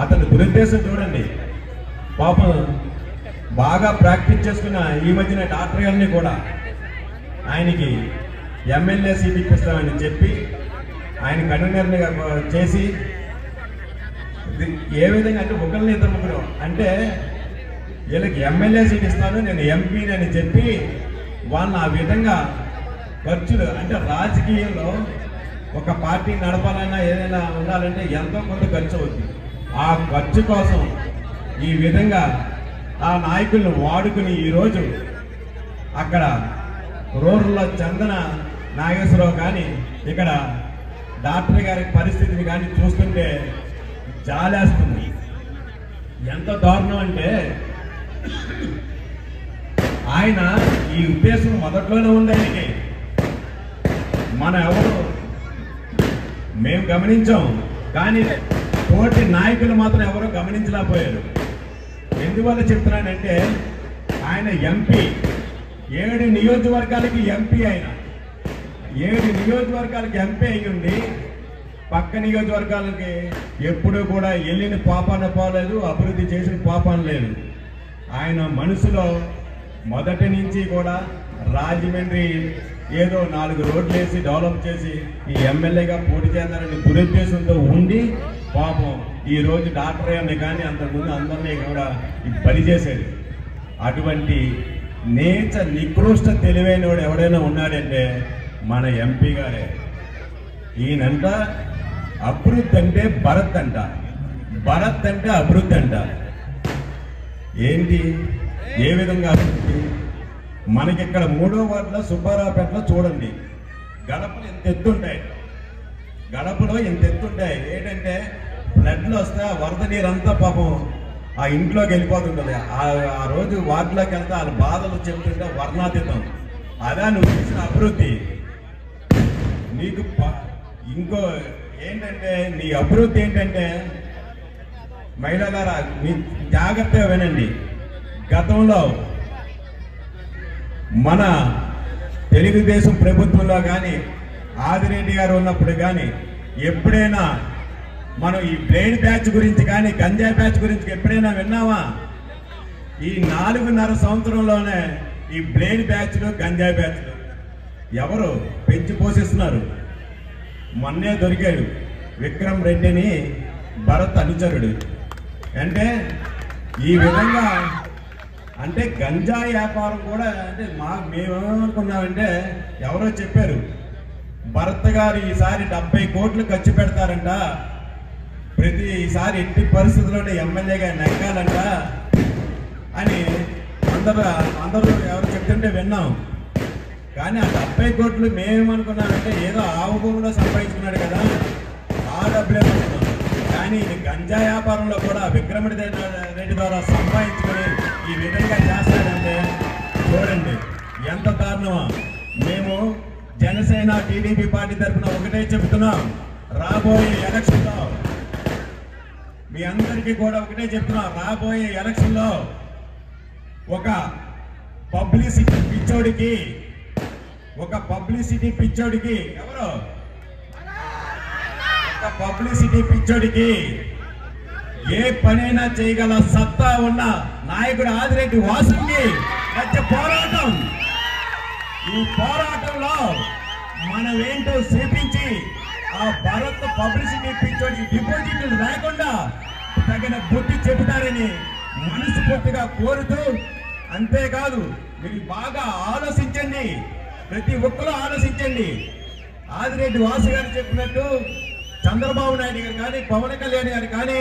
అతని దురుద్దేశం చూడండి. పాపం బాగా ప్రాక్టీస్ చేసుకున్న ఈ మధ్యన డాక్టర్ గారిని కూడా ఆయనకి ఎమ్మెల్యే సీట్ ఇప్పిస్తామని చెప్పి ఆయన కన్వీనర్ని చేసి ఏ విధంగా అంటే ఒకరిని ఇద్దరు ముగ్గురు అంటే వీళ్ళకి ఎమ్మెల్యే సీట్ ఇస్తాను నేను ఎంపీని అని చెప్పి వాళ్ళని ఆ విధంగా ఖర్చులు అంటే రాజకీయంలో ఒక పార్టీ నడపాలన్నా ఏదైనా ఉండాలంటే ఎంతో కొంత ఖర్చు అవుతుంది. ఆ ఖర్చు కోసం ఈ విధంగా ఆ నాయకులను వాడుకుని ఈరోజు అక్కడ రూరల్లో చందన నాగేశ్వరరావు కానీ ఇక్కడ డాక్టర్ గారి పరిస్థితిని కానీ చూస్తుంటే జాలేస్తుంది. ఎంత దారుణం అంటే ఆయన ఈ ఉద్దేశం మొదట్లోనే ఉంది ఆయనకి. మేము గమనించాం, కానీ తోటి నాయకులు మాత్రం ఎవరో గమనించలేకపోయారు. ఎందువల్ల చెప్తున్నానంటే ఆయన ఎంపీ, 7 నియోజకవర్గాలకి ఎంపీ. ఆయన 7 నియోజకవర్గాలకి ఎంపీ అయ్యుండి పక్క నియోజకవర్గాలకి ఎప్పుడూ కూడా వెళ్ళిన పాపాన పోలేదు, అభివృద్ధి చేసిన పాపాన లేదు. ఆయన మనసులో మొదటి నుంచి కూడా రాజమండ్రి ఏదో 4 రోడ్లు వేసి డెవలప్ చేసి ఈ ఎమ్మెల్యేగా పోటీ చేస్తారని దురుద్దేశంతో ఉండి పాపం ఈ రోజు డాక్టర్ గారిని కానీ అంతకుముందు అందరినీ కూడా బలి చేశాడు. అటువంటి నీచ నికృష్ట తెలివైన వాడు ఎవడైనా ఉన్నాడంటే మన ఎంపీ గారే. ఈయనంట అభివృద్ధి అంటే భరత్ అంట, భరత్ అంటే అభివృద్ధి అంట. ఏంటి, ఏ విధంగా అభివృద్ధి? మనకి ఇక్కడ 3వ వార్డులో సుబ్బారావుపేటలో చూడండి, గడపలు ఎంత ఎత్తుంటాయి, గడపలో ఎంత ఎత్తుంటాయి. ఏంటంటే ఫ్లడ్లు వస్తే ఆ వరద నీరంతా పాపం ఆ ఇంట్లోకి వెళ్ళిపోతుంటుంది. ఆ రోజు వార్డులోకి వెళ్తే వాళ్ళ బాధలు చెబుతుంటే వర్ణాతీతం. అదా నువ్వు చేసిన అభివృద్ధి. నీకు ఇంకో ఏంటంటే నీ అభివృద్ధి ఏంటంటే, మహిళలారా నీ జాగ్రత్తగా వినండి. గతంలో మన తెలుగుదేశం ప్రభుత్వంలో కానీ ఆదిరెడ్డి గారు ఉన్నప్పుడు కానీ ఎప్పుడైనా మనం ఈ బ్రెయిన్ బ్యాచ్ గురించి కానీ గంజాయి బ్యాచ్ గురించి ఎప్పుడైనా విన్నావా? ఈ 4.5 సంవత్సరంలోనే ఈ బ్రెయిన్ బ్యాచ్లు గంజాయి బ్యాచ్లు ఎవరు పెంచి పోషిస్తున్నారు. మొన్నే దొరికాడు విక్రమ్ రెడ్డిని భరత్ అనుచరుడు. అంటే ఈ విధంగా అంటే గంజాయి వ్యాపారం కూడా అంటే మేమేమనుకున్నామంటే ఎవరో చెప్పారు భరత్ గారు ఈసారి 70 కోట్లు ఖర్చు పెడతారంట, ఈసారి ఎట్టి పరిస్థితుల్లోనే ఎమ్మెల్యేగా నెగ్గాలంట అని అందరూ ఎవరు చెప్తుంటే విన్నాం. కానీ ఆ 70 కోట్లు మేమేమనుకున్నామంటే ఏదో ఆవు భూమిలో సంపాదించుకున్నాడు కదా, ఆ డబ్బులే అనుకున్నాం. కానీ గంజా వ్యాపారంలో కూడా విక్రమ్ రెడ్డి ద్వారా సంపాదించుకొని ఈ విధంగా చేస్తాడంటే చూడండి ఎంత దారుణమా. మేము జనసేన టీడీపీ పార్టీ తరఫున ఒకటే చెప్తున్నాం, రాబోయే ఎలక్షన్లో మీ అందరికీ కూడా ఒకటే చెప్తున్నాం, రాబోయే ఎలక్షన్లో ఒక పబ్లిసిటీ పిచ్చోడికి ఎవరు ఒక పబ్లిసిటీ పిచ్చోడికి ఏ పనైనా చేయగల సత్తా ఉన్న నాయకుడు ఆదిరెడ్డి వాసుకి మధ్య పోరాటం. ఈ పోరాటంలో మనమేంటో చూపించి ఆ భరత్ పబ్లిసిటీ పిచ్చోడికి డిపాజిట్లు రాకుండా తగిన బుద్ధి చెబుతారని మనస్ఫూర్తిగా కోరుతూ, అంతేకాదు మీరు బాగా ఆలోచించండి, ప్రతి ఒక్కరూ ఆలోచించండి. ఆదిరెడ్డి వాసు గారు చెప్పినట్టు చంద్రబాబు నాయుడు గారు కానీ పవన్ కళ్యాణ్ గారు కానీ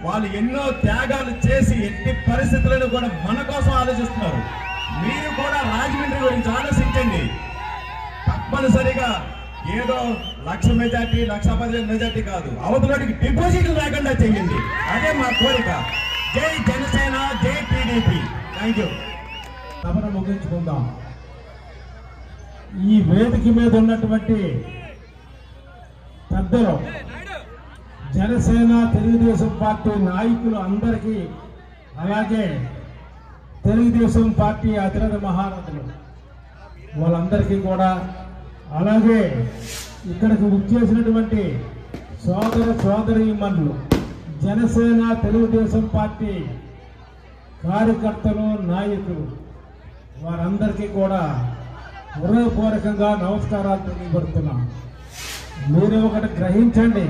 వాళ్ళు ఎన్నో త్యాగాలు చేసి ఎట్టి పరిస్థితులను కూడా మన కోసం ఆలోచిస్తున్నారు. మీరు కూడా రాజమండ్రి గురించి ఆలోచించండి. తప్పనిసరిగా ఏదో 1,00,000 మెజార్టీ 1,15,000 మెజార్టీ కాదు, అవతలకి డిపాజిట్లు లేకుండా చేయండి. అదే మా కోరిక. జై జనసేన, జై టీడీపీ. Thank you. సభను ముగించుకుందాం. ఈ వేదిక మీద ఉన్నటువంటి పెద్దలు, జనసేన తెలుగుదేశం పార్టీ నాయకులు అందరికీ, అలాగే తెలుగుదేశం పార్టీ అతిరథ మహారథులు వాళ్ళందరికీ కూడా, అలాగే ఇక్కడికి విచ్చేసినటువంటి సోదరీమణులు, జనసేన తెలుగుదేశం పార్టీ కార్యకర్తలు, నాయకులు వారందరికీ కూడా హృదయపూర్వకంగా నమస్కారాలు తెలియబడుతున్నాం. మీరు ఒకటి గ్రహించండి,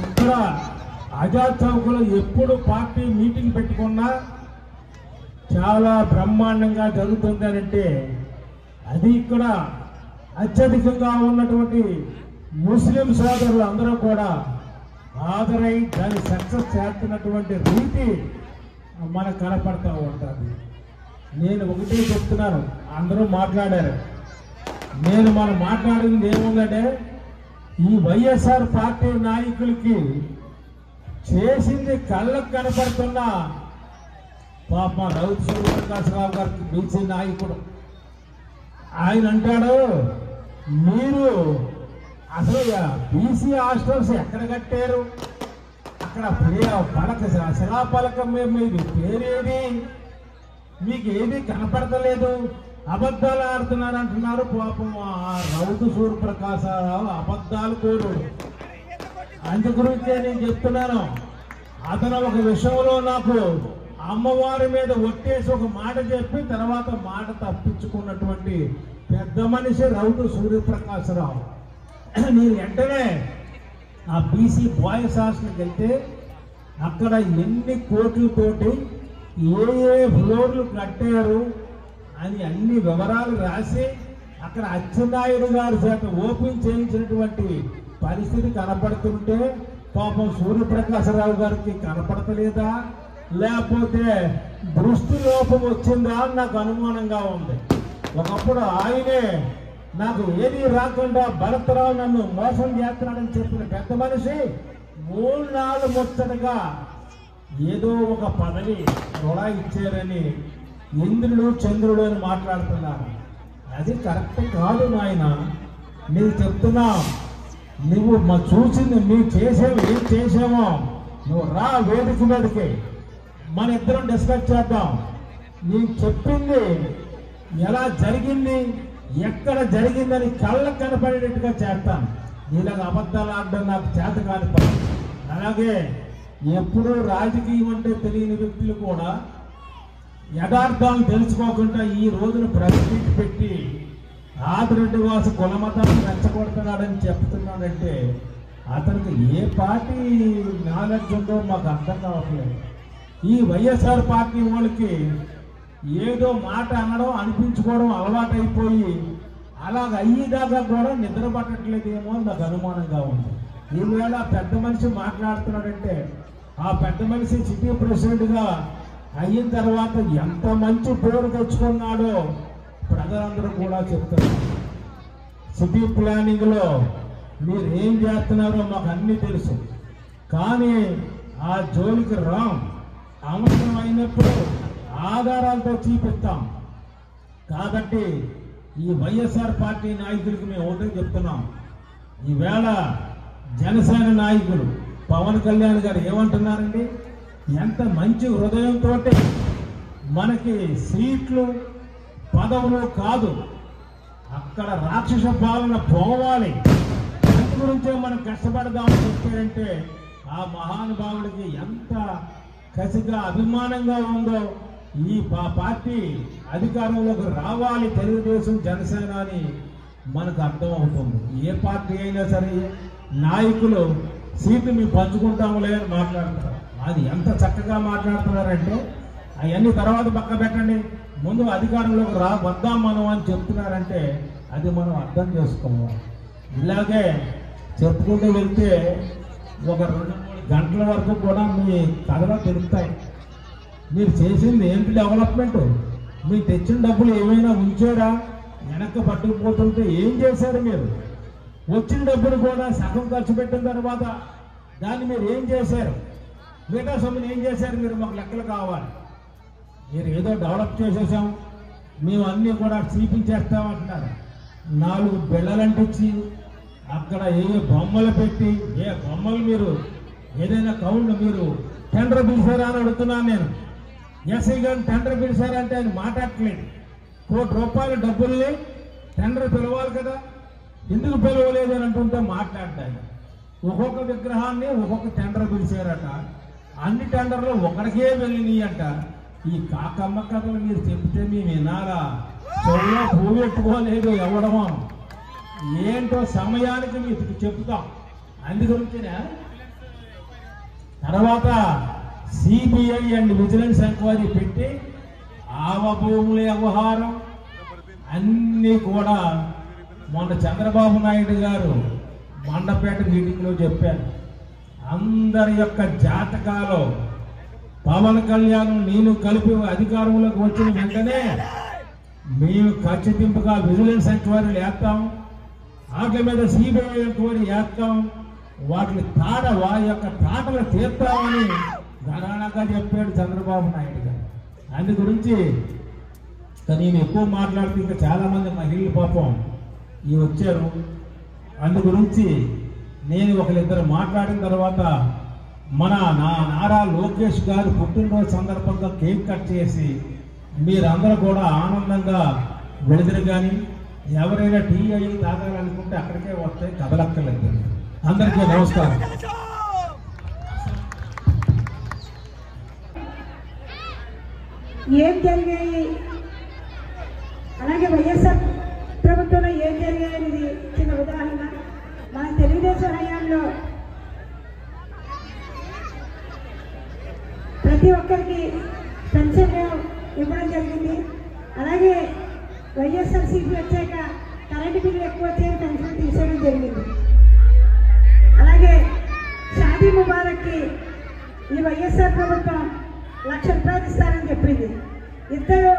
ఇక్కడ ఆజాద్ చౌక్లో ఎప్పుడు పార్టీ మీటింగ్ పెట్టుకున్నా చాలా బ్రహ్మాండంగా జరుగుతుంది అంటే అది ఇక్కడ అత్యధికంగా ఉన్నటువంటి ముస్లిం సోదరులు అందరూ కూడా హాజరై దాన్ని సక్సెస్ చేస్తున్నటువంటి రీతి మనకు కనపడతా ఉంటుంది. నేను ఒకటే చెప్తున్నాను, అందరూ మాట్లాడారు, మనం మాట్లాడింది ఏముందంటే ఈ వైఎస్ఆర్ పార్టీ నాయకులకి చేసింది కళ్ళకు కనపడుతున్న పాప రౌత్ సూర్యప్రకాశరావు గారికి బీసీ నాయకుడు ఆయన అంటాడు, మీరు అసలు బీసీ హాస్టల్స్ ఎక్కడ కట్టారు, అక్కడ శిలాపలకం మీది పేరేది, మీకు ఏది కనపడతలేదు, అబద్ధాలు ఆడుతున్నారు అంటున్నారు. పాపం ఆ రౌతు సూర్యప్రకాశరావు అబద్ధాలు కోరు. అందు గురించే నేను చెప్తున్నాను, అతను ఒక విషయంలో నాకు అమ్మవారి మీద ఒట్టేసి ఒక మాట చెప్పి తర్వాత మాట తప్పించుకున్నటువంటి పెద్ద మనిషి రౌతు సూర్యప్రకాశరావు. నేను వెంటనే ఆ బీసీ బాయ్స్ హాస్టల్కి వెళ్తే అక్కడ ఎన్ని కోట్లతోటి ఏ ఫ్లోర్లు కట్టారు అని అన్ని వివరాలు రాసి అక్కడ అచ్చెన్నాయుడు గారి చేత ఓపెన్ చేయించినటువంటి పరిస్థితి కనపడుతుంటే పాపం సూర్యప్రకాశరావు గారికి కనపడతలేదా, లేకపోతే దృష్టి లోపం వచ్చిందా అని నాకు అనుమానంగా ఉంది. ఒకప్పుడు ఆయనే నాకు ఏది రాకుండా భరతరావు నన్ను మోసం చేస్తున్నాడని చెప్పిన పెద్ద మనిషి 3 నాళ్ళు ముచ్చటగా ఏదో ఒక పదవి కూడా ఇచ్చారని ఇంద్రుడు చంద్రుడు అని మాట్లాడుతున్నారు. అది కరెక్ట్ కాదు నాయన. నీకు చెప్తున్నా, నువ్వు చూసింది నువ్వు చేసేవి ఏం చేసామో నువ్వు రా వేదిక మీదకి, మన ఇద్దరం డిస్కస్ చేద్దాం. నీకు చెప్పింది ఎలా జరిగింది, ఎక్కడ జరిగిందని కళ్ళకు కనపడేటట్టుగా చేస్తాను. నీలాగా అబద్ధాలు ఆడడం నాకు చేత కాని పని. అలాగే ఎప్పుడూ రాజకీయం అంటే తెలియని వ్యక్తులు కూడా యథార్థాలు తెలుసుకోకుండా ఈ రోజున ప్రెస్ మీట్ పెట్టి ఆదిరెడ్డి వాసు కులమతాన్ని రెచ్చగొడుతున్నాడని చెప్తున్నాడంటే అతనికి ఏ పార్టీ నాలెడ్జ్ ఉందో మాకు అర్థం కావట్లేదు. ఈ వైఎస్ఆర్ పార్టీ వాళ్ళకి ఏదో మాట అనడం అనిపించుకోవడం అలవాటైపోయి అలాగ అయ్యేదాకా కూడా నిద్ర పట్టట్లేదేమో నాకు అనుమానంగా ఉంది. ఈవేళ పెద్ద మనిషి మాట్లాడుతున్నాడంటే ఆ పెద్ద మనిషి సిటీ ప్రెసిడెంట్గా అయిన తర్వాత ఎంత మంచి పేరు తెచ్చుకున్నాడో ప్రజలందరూ కూడా చెప్తున్నారు. సిటీ ప్లానింగ్లో మీరు ఏం చేస్తున్నారో మాకు అన్నీ తెలుసు, కానీ ఆ జోలికి రాం. అవసరమైనప్పుడు ఆధారాలతో చూపిస్తాం. కాబట్టి ఈ వైఎస్ఆర్ పార్టీ నాయకులకు మేము ఒకటే చెప్తున్నాం. ఈవేళ జనసేన నాయకులు పవన్ కళ్యాణ్ గారు ఏమంటున్నారండి, ఎంత మంచి హృదయంతో మనకి సీట్లు పదవులు కాదు, అక్కడ రాక్షస పాలన పోవాలి, దాని గురించే మనం కష్టపడదామని చెప్పారంటే ఆ మహానుభావుడికి ఎంత కసిగా అభిమానంగా ఉందో. ఈ పార్టీ అధికారంలోకి రావాలి తెలుగుదేశం జనసేన అని మనకు అర్థమవుతుంది. ఏ పార్టీ అయినా సరే నాయకులు సీట్లు మేము పంచుకుంటాములే అని మాట్లాడతారు. అది ఎంత చక్కగా మాట్లాడుతున్నారంటే అవన్నీ తర్వాత పక్క పెట్టండి, ముందు అధికారంలోకి వద్దాం మనం అని చెప్తున్నారంటే అది మనం అర్థం చేసుకోవాలి. ఇలాగే చెప్పుకుంటూ వెళ్తే ఒక 2-3 గంటల వరకు కూడా మీ కథలో తెలుస్తాయి. మీరు చేసింది ఏంటి డెవలప్మెంట్, మీరు తెచ్చిన డబ్బులు ఏమైనా ఉంచారా, వెనక్కి పట్టుకుపోతుంటే ఏం చేశారు, మీరు వచ్చిన డబ్బులు కూడా సగం ఖర్చు పెట్టిన తర్వాత దాన్ని మీరు ఏం చేశారు, మిగతా సొమ్ముని ఏం చేశారు, మీరు మాకు లెక్కలు కావాలి. మీరు ఏదో డెవలప్ చేసేసాం మేము అన్నీ కూడా చూపించేస్తామంటున్నారు. 4 బిళ్ళలంటించి అక్కడ ఏ బొమ్మలు పెట్టి ఏ బొమ్మలు మీరు ఏదైనా కౌంట్ మీరు టెండర్ పిలిచారా అని అడుగుతున్నాను నేను. ఎస్ఐ గారిని టెండర్ పిలిచారంటే ఆయన మాట్లాడట్లేదు. ₹1 కోటి డబ్బుల్ని టెండర్ పిలవాలి కదా, ఎందుకు పిలవలేదు అని అంటుంటే మాట్లాడతాను. ఒక్కొక్క విగ్రహాన్ని ఒక్కొక్క టెండర్ పిలిచారట, అన్ని టెండర్లు ఒకరికే వెళ్ళినాయి అంట. ఈ కాకమ్మ కథలు మీరు చెప్తే మేము వినాలా, చెవులో పువ్వు పెట్టుకోలేదు ఎవడమో ఏంటో సమయానికి మీకు చెప్తాం. అందుగురించినే తర్వాత సిబిఐ అండ్ విజిలెన్స్ ఎంక్వైరీ పెట్టి ఆవభూముల వ్యవహారం అన్నీ కూడా మొన్న చంద్రబాబు నాయుడు గారు మండపేట మీటింగ్లో చెప్పారు. అందరి యొక్క జాతకాలు పవన్ కళ్యాణ్ నేను కలిపి అధికారంలోకి వచ్చిన వెంటనే మేము ఖచ్చితంగా విజిలెన్స్ ఎంక్వైరీలు వేస్తాం, వాటి మీద సిబిఐ ఎంక్వైరీ వేస్తాం, వాటి యొక్క తాటలు తీర్తామని ఘనంగా చెప్పాడు చంద్రబాబు నాయుడు గారు. అందు గురించి నేను ఎక్కువ మాట్లాడుతూ ఇంకా చాలామంది మహిళలు పాపం వచ్చారు. అందు గురించి నేను ఒకరిద్దరు మాట్లాడిన తర్వాత నారా లోకేష్ గారు పుట్టినరోజు సందర్భంగా కేక్ కట్ చేసి మీరందరూ కూడా ఆనందంగా వెళుదురు. కానీ ఎవరైనా టీ అయ్యి తాగాలనుకుంటే అక్కడికే వస్తే కదలక్కర్లేదు. అందరికీ నమస్కారం. ఏం జరిగాయి, అలాగే వైఎస్ఆర్ ప్రభుత్వంలో ఏం జరిగాయి అనేది చిన్న ఉదాహరణ. మన తెలుగుదేశం హయాంలో ప్రతి ఒక్కరికి పెన్షన్ ఇవ్వడం జరిగింది. అలాగే వైఎస్ఆర్సీపీ వచ్చాక కరెంటు బిల్లు ఎక్కువ వచ్చేది, పెన్షన్ తీసేయడం జరిగింది. అలాగే షాదీ ముబారక్కి ఈ వైఎస్ఆర్ ప్రభుత్వం ₹1,00,000 ఇస్తారని చెప్పింది. ఇద్దరు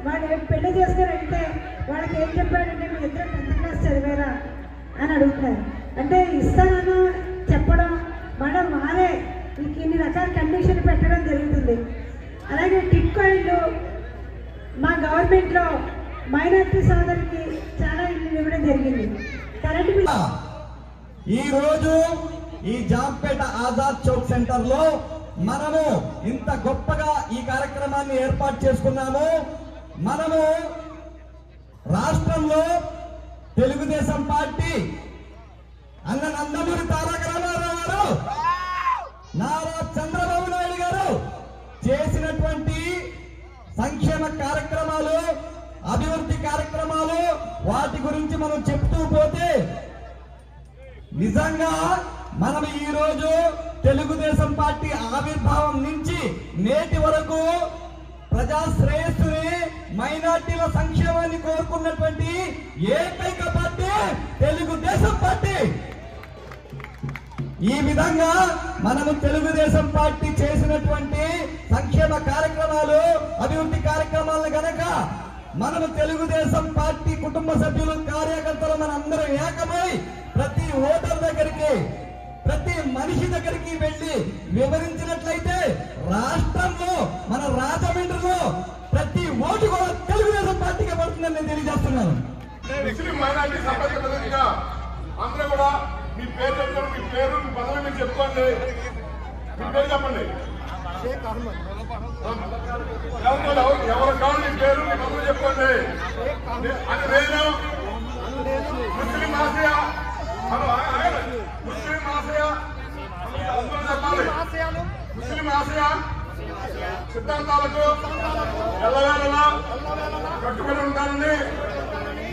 వాళ్ళు పెళ్లి చేసుకుని వాళ్ళకి ఏం చెప్పాడంటే మీ ఇద్దరు 10th క్లాస్ చదివారా అని అడుగుతున్నారు. అంటే ఇస్తానని చెప్పడం మేడం వారే మీకు ఇన్ని రకాల కండిషన్ పెట్టడం జరుగుతుంది. అలాగే టిట్కాయిన్లు మా గవర్నమెంట్లో మైనార్టీ సోదరులకి చాలా ఇల్లు ఇవ్వడం జరిగింది. కరెంటు బిల్లు ఈరోజు ఈ జాంపేట ఆజాద్ చౌక్ సెంటర్ లో మనము ఇంత గొప్పగా ఈ కార్యక్రమాన్ని ఏర్పాటు చేసుకున్నాము. మనము రాష్ట్రంలో తెలుగుదేశం పార్టీ అన్న నందమూరి తారక రామారావు గారు, నారా చంద్రబాబు నాయుడు గారు చేసినటువంటి సంక్షేమ కార్యక్రమాలు, అభివృద్ధి కార్యక్రమాలు, వాటి గురించి మనం చెప్తూ పోతే నిజంగా మనం ఈ రోజు తెలుగుదేశం పార్టీ ఆవిర్భావం నుంచి నేటి వరకు ప్రజా శ్రేయస్సుని, మైనార్టీల సంక్షేమాన్ని కోరుకున్నటువంటి ఏకైక పార్టీ తెలుగుదేశం పార్టీ. ఈ విధంగా మనము తెలుగుదేశం పార్టీ చేసినటువంటి సంక్షేమ కార్యక్రమాలు, అభివృద్ధి కార్యక్రమాలను గనక మనము తెలుగుదేశం పార్టీ కుటుంబ సభ్యులు, కార్యకర్తలు మనందరం ఏకమై ప్రతి ఓటర్ దగ్గరికి, ప్రతి మనిషి దగ్గరికి వెళ్లి వివరించినట్లయితే రాష్ట్రంలో, మన రాజమండ్రిలో ప్రతి ఓటు కూడా తెలుగుదేశం పార్టీకి పడుతుందని నేను తెలియజేస్తున్నాను. ముస్లిం మైనారిటీ సంబంధిత ప్రతినిధిగా అందరూ కూడా మీ పేరు చెప్తారు, మీ పేరు, మీ పదవి మీరు చెప్పుకోండి. మీ పేరు చెప్పండి. ఎవరు కావాలి మీ పేరు, మీ పదవి చెప్పుకోండి. అది నేను ముస్లిం ఆసియా, ముస్లిం ఆసియా చెప్పాలి. ముస్లిం ఆసియా సిద్ధాంతాలకు ఎల్లవేళలా కట్టుబడి ఉంటానని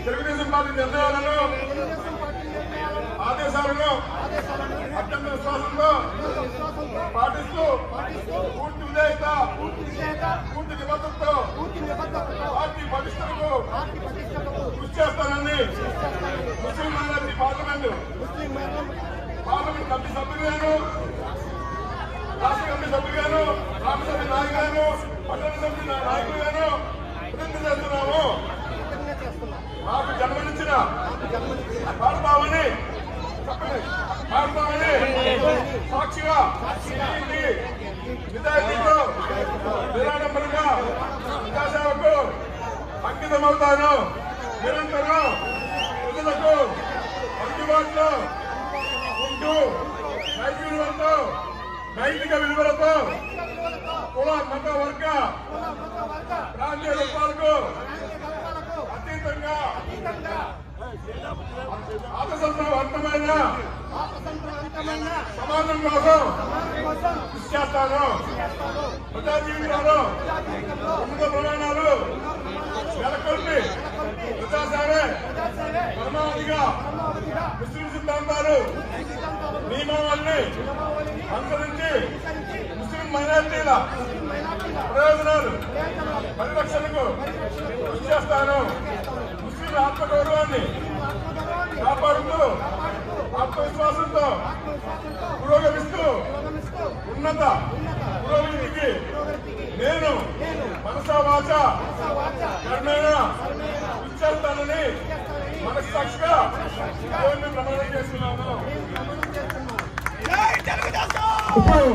తెలుగుదేశం పార్టీ నిర్ణయాలను, ఆదేశాలను అత్యంత విశ్వాసంతో పాటిస్తూ పూర్తి విధేయత, పూర్తి నిబద్ధతతో పార్టీ పటిష్టతకు కృషి చేస్తానని ముస్లిం మైనారిటీ పార్లమెంట్ కమిటీ సభ్యులుగాను, రాష్ట్ర కమిటీ సభ్యులుగాను, రామసభ్య నాయకులను, పట్టణ సమితి నాయకులుగాను ప్రతిజ్ఞ చేస్తున్నాము. నాకు జన్మనిచ్చిన భారతావని సాక్షిగా నిజాయితీతో నిరాడంబరంగా ప్రజాసేవకు అంకితమవుతాను. నిరంతరం ప్రజలకు అందుబాటులో ఉంటూ నైతిక విలువలతో కుల, మత, వర్గ, ప్రాంతీయ రూపాలకు అతీతంగా ఆదర్శవంతమైన సమాజం కోసం కృషి చేస్తాను. ప్రజా జీవితంలో ఉన్నత ప్రమాణాలు నెలకొల్పి ప్రజాసేవే పరమావధిగా ముస్లిం సిద్ధాంతాలు, నియమావళిని అనుసరించి ముస్లిం మైనారిటీల ప్రయోజనాలు పరిరక్షణకు కృషి చేస్తాను. ముస్లిం ఆత్మగౌరవాన్ని కాపాడుతూ ఆత్మవిశ్వాసంతో పురోగమిస్తూ ఉన్నత పురోగతికి నేను మనసా వాచ కర్మేణ ఇచ్చేస్తానని మనస్సాక్షిగా దేవుని ప్రమాణం చేస్తున్నాను. ఇప్పుడు